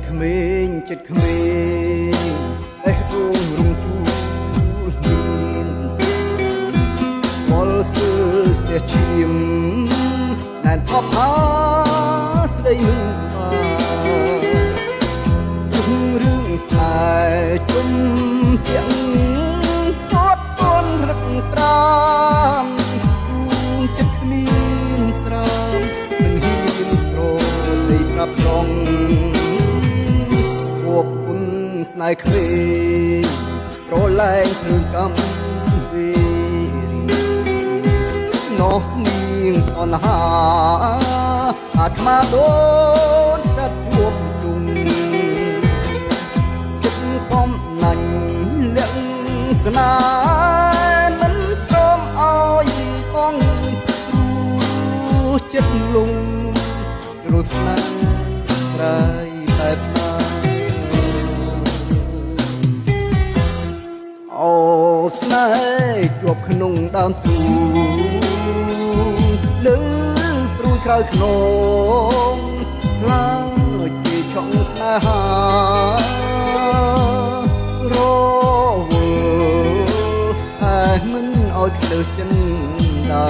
ក្មេងចិត្តក្មេងអេះអូនរំជួលមានវល់ស្ទើស្ទះឈាមណែនថប់ថាស្ដីនឹងរឿងស្នេហ៍ជុំជាក់គាត់តន់រឹកត្រាំចិត្តគ្មានស្រាមមិនហ៊ានស្រដីប្រាប់ត្រង់ពួកគុណស្នេហ៍ក្មេងប្រឡែងគ្រឿងកម្មវេរីនោះនាងអនហាអាត្មាដូនសត្វពួកជុំកំណាញ់លាក់ស្នាមិនព្រមអោយបងចិត្តលងស្រួលស្នាប្រៃបែបណាអូស្នេហ៍ជាប់ក្នុងដើមទូលើព្រួយក្រោយខ្នងឡាជាឆក់ស្នេហាមិនអោយភ្លើចិនដា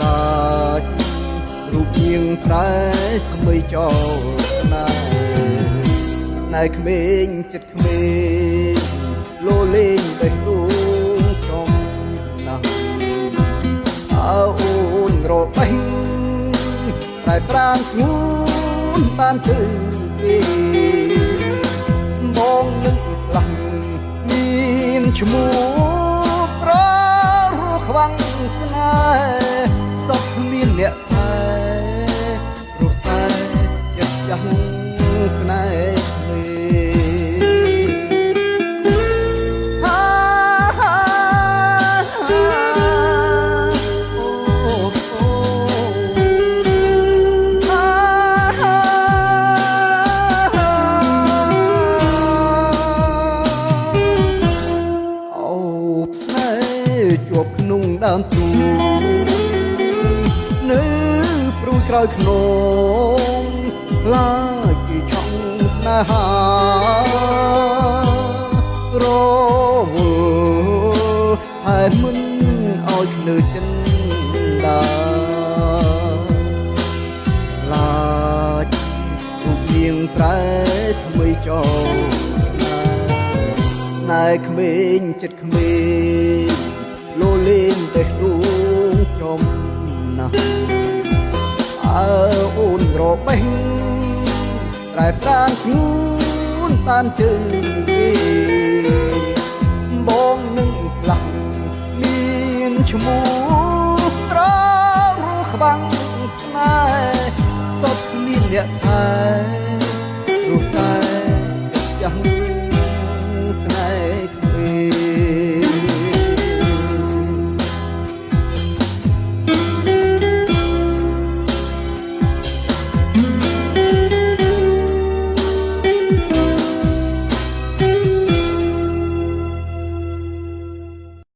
ឡាចរូបនាងប្រែថ្មីចោលណាណែក្មេងចិត្តក្មេងលោលេងបេះដូងចំណាស់អើអូនរបេះប្រែប្រានស្ងួនបានទៅទេបងនឹងផ្លាស់ឈ្មោះប្ររខ្វាំងស្នេហ៍សុខមានអ្នកថែរស់តែចិត្តចាស់ស្នេហ៍ក្មេងជាប់ក្នុងដើមទូនៅព្រួយក្រោយខ្នងឡាជាឆក់ស្នេហារវល់ហើយមិនអោយភ្លើចិនដាឡាចរូបនាងប្រែថ្មីចោលស្នេហ៍ណែក្មេងចិត្តក្មេងលោលេងបេះដូងចំណាស់អើអូនរបេះប្រែប្រានស្ងួនបានជើងគេបងនឹងផ្លាស់មានឈ្មោះត្រង់ក្បាំងស្នេហ៍សុទ្ធមានអ្នកថែរស់តែចាស់